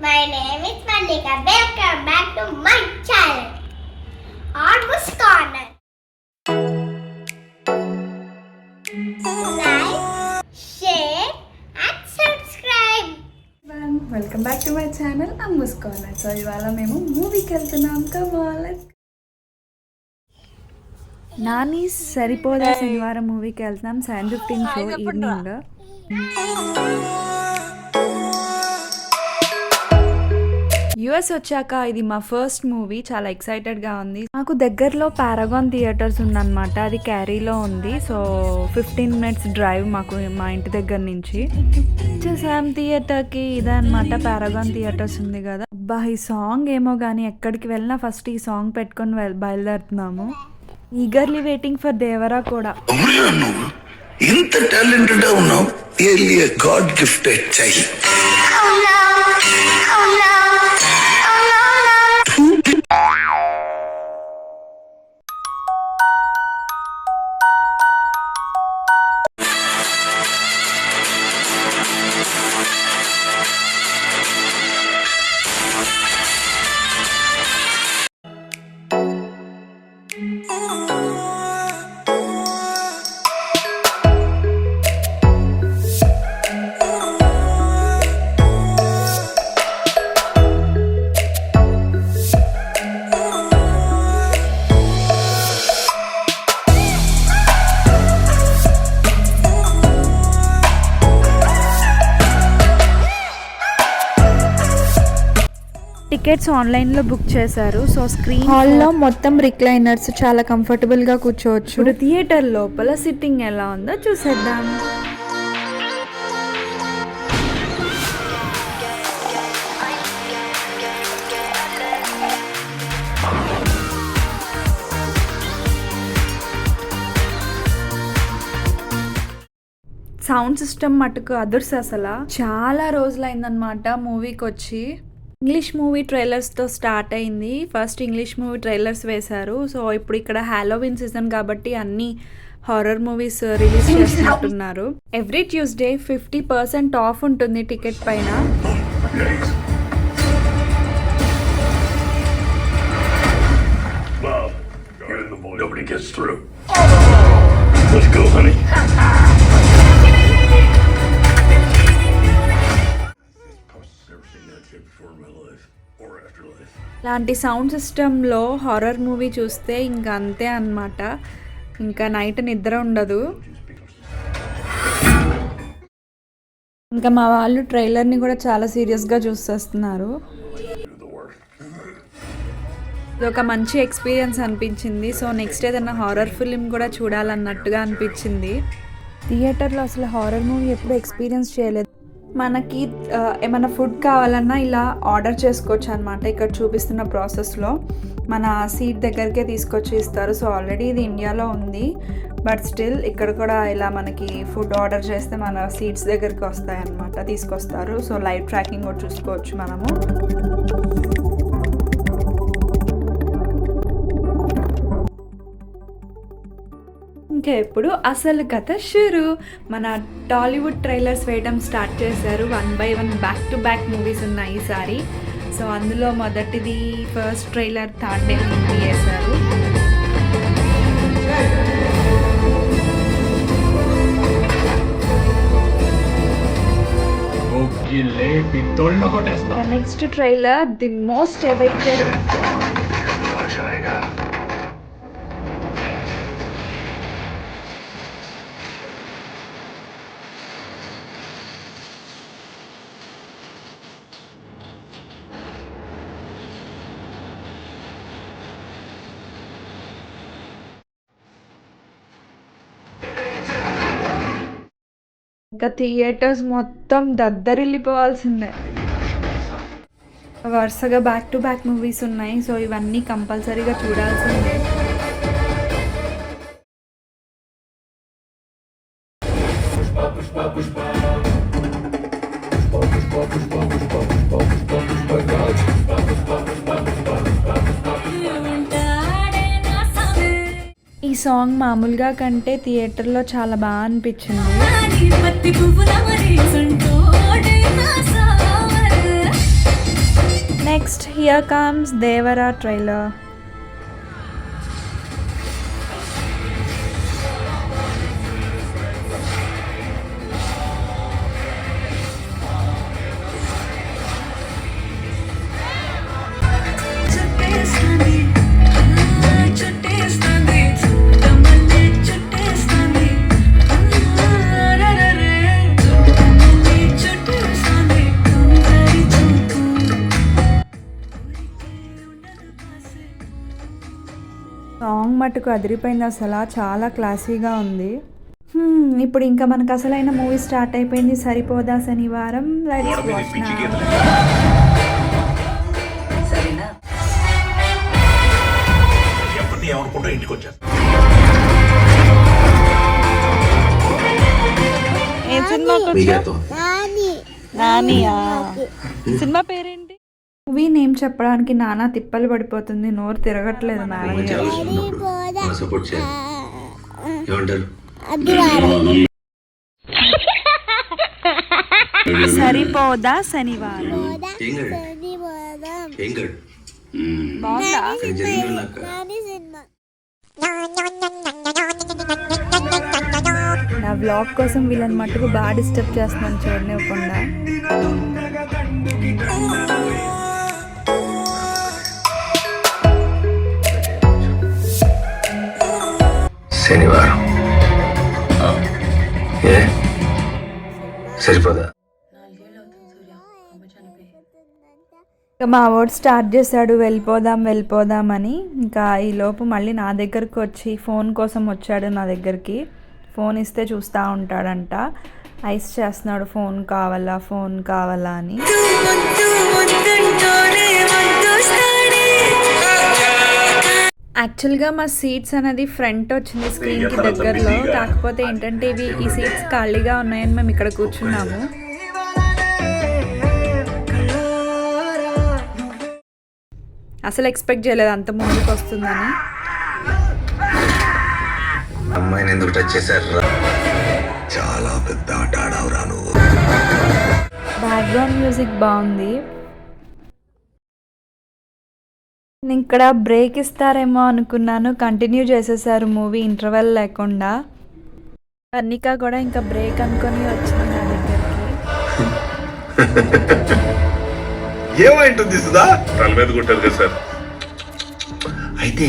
My name is Malika. Welcome back to my channel. Almost Corner. Like, share, and subscribe. Welcome back to my channel Ammu's corner. So ఇవాళ మేము మూవీకి వెళ్తున్నాం. నాని సరిపోదా శనివారం మూవీకి వెళ్తున్నాం. 7:15 show evening. US వచ్చాక ఇది మా ఫస్ట్ మూవీ. చాలా ఎక్సైటెడ్గా ఉంది. మాకు దగ్గరలో పారాగాన్ థియేటర్స్ ఉందన్నమాట. అది క్యారీలో ఉంది. సో 15 మినిట్స్ డ్రైవ్ మాకు మా ఇంటి దగ్గర నుంచి. వచ్చేసాం థియేటర్కి. ఇదే అనమాట పారాగాన్ థియేటర్స్ ఉంది కదా. అబ్బా ఈ సాంగ్ ఏమో కానీ ఎక్కడికి వెళ్ళినా ఫస్ట్ ఈ సాంగ్ పెట్టుకొని బయలుదేరుతున్నాము. ఈగర్లీ వెయిటింగ్ ఫర్ దేవరా కూడా. ఇంత టాలెంటెడ్ ఉన్నావు. God gifted child. టికెట్స్ ఆన్లైన్లో బుక్ చేశారు. సో స్క్రీన్ హాల్లో మొత్తం రిక్లైనర్స్, చాలా కంఫర్టబుల్గా కూర్చోవచ్చు. ఇప్పుడు థియేటర్ లోపల సిట్టింగ్ ఎలా ఉందో చూసేద్దాం. సౌండ్ సిస్టమ్ మటుకు అదుర్స్. అసలు చాలా రోజులైందనమాట మూవీకి వచ్చి. ఇంగ్లీష్ మూవీ ట్రైలర్స్తో స్టార్ట్ అయింది. ఫస్ట్ ఇంగ్లీష్ మూవీ ట్రైలర్స్ వేశారు. సో ఇప్పుడు ఇక్కడ హాలోవిన్ సీజన్ కాబట్టి అన్ని హారర్ మూవీస్ రిలీజ్ చేస్తున్నట్టున్నారు. ఎవ్రీ ట్యూస్డే 50% ఆఫ్ ఉంటుంది టికెట్ పైన. ఇలాంటి సౌండ్ సిస్టంలో హారర్ మూవీ చూస్తే ఇంకా అంతే అన్నమాట. ఇంకా నైట్ నిద్ర ఉండదు. ఇంకా మా వాళ్ళు ట్రైలర్ని కూడా చాలా సీరియస్గా చూసేస్తున్నారు. ఇది ఒక మంచి ఎక్స్పీరియన్స్ అనిపించింది. సో నెక్స్ట్ ఏదైనా హారర్ ఫిలిం కూడా చూడాలన్నట్టుగా అనిపించింది. థియేటర్లో అసలు హారర్ మూవీ ఎప్పుడు ఎక్స్పీరియన్స్ చేయలేదు. మనకి ఏమైనా ఫుడ్ కావాలన్నా ఇలా ఆర్డర్ చేసుకోవచ్చు అనమాట. ఇక్కడ చూపిస్తున్న ప్రాసెస్లో మన సీట్ దగ్గరికే తీసుకొచ్చి ఇస్తారు. సో ఆల్రెడీ ఇది ఇండియాలో ఉంది, బట్ స్టిల్ ఇక్కడ కూడా ఇలా మనకి ఫుడ్ ఆర్డర్ చేస్తే మన సీట్స్ దగ్గరికి వస్తాయన్నమాట, తీసుకొస్తారు. సో లైవ్ ట్రాకింగ్ కూడా చూసుకోవచ్చు మనము. ఇంకా ఎప్పుడు అసలు కథ షురు. మన టాలీవుడ్ ట్రైలర్స్ వేయడం స్టార్ట్ చేశారు. 1 by 1 back to back movies ఉన్నాయి ఈసారి. సో అందులో మొదటిది first trailer third day movie వేశారు. Next trailer the most awaited. ఇంకా థియేటర్స్ మొత్తం దద్దరిల్లిపోవాల్సిందే. వరుసగా బ్యాక్ టు బ్యాక్ మూవీస్ ఉన్నాయి. సో ఇవన్నీ కంపల్సరీగా చూడాల్సిందే. ఈ సాంగ్ మామూలుగా కంటే థియేటర్లో చాలా బాగా అనిపించింది. Next here comes Devara trailer. Song మటుకు అదిరిపోయింది, అసలు చాలా క్లాసీగా ఉంది. ఇప్పుడు ఇంకా మనకు అసలైన మూవీ స్టార్ట్ అయిపోయింది, సరిపోదా శనివారం. Let's watch now. ఏ సినిమాకి నానియా? సినిమా పేరేంటి? మూవీ నేమ్ చెప్పడానికి నానా తిప్పలు పడిపోతుంది, నోరు తిరగట్లేదు నాన్న. సరిపోదా శనివారం. బాగుందా? నా వ్లాగ్ కోసం వీళ్ళని మట్టుకు బాగా డిస్టర్బ్ చేస్తున్నాను చూడనివ్వకుండా. శనివారం సరిపోదా? ఇక మా వాడు స్టార్ట్ చేశాడు వెళ్ళిపోదాం అని. ఇంకా ఈలోపు మళ్ళీ నా దగ్గరకు వచ్చి ఫోన్ కోసం వచ్చాడు. నా దగ్గరికి ఫోన్ ఇస్తే చూస్తూ ఉంటాడంట, ఐస్ చేస్తున్నాడు ఫోన్ కావాలా అని. యాక్చువల్గా మా సీట్స్ అనేది ఫ్రంట్ వచ్చింది స్క్రీన్కి దగ్గరలో, కాకపోతే ఏంటంటే ఈ సీట్స్ ఖాళీగా ఉన్నాయని మేము ఇక్కడ కూర్చున్నాము. అసలు ఎక్స్పెక్ట్ చేయలేదు అంత ముందుకు వస్తుందని. అమ్మాయిని ఎందుకు టచ్ చేశారు? చాలా పెద్ద ఆట ఆడవురా నువ్వు. బ్యాక్గ్రౌండ్ మ్యూజిక్ బాగుంది. నేను ఇక్కడ బ్రేక్ ఇస్తారేమో అనుకున్నాను, కంటిన్యూ చేసేసారు మూవీ ఇంటర్వెల్ లేకుండా. అన్నిక కూడా ఇంకా బ్రేక్ అనుకొని వచ్చింది నా దగ్గరికి. ఏమైంటుంది సుధా? తల మీద కొట్టారు కదా సార్. అయితే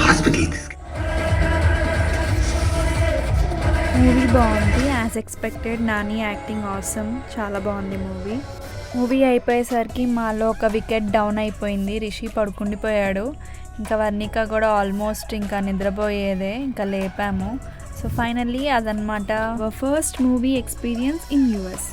హాస్పిటల్ మూవీ బాగుంది as expected. Nani acting awesome, చాలా బాగుంది మూవీ అయిపోయేసరికి మాలో ఒక వికెట్ డౌన్ అయిపోయింది. రిషి పడుకుండిపోయాడు, ఇంకా వర్ణిక కూడా ఆల్మోస్ట్ ఇంకా నిద్రపోయేదే, ఇంకా లేపాము. సో ఫైనల్లీ అదనమాట first movie experience in US.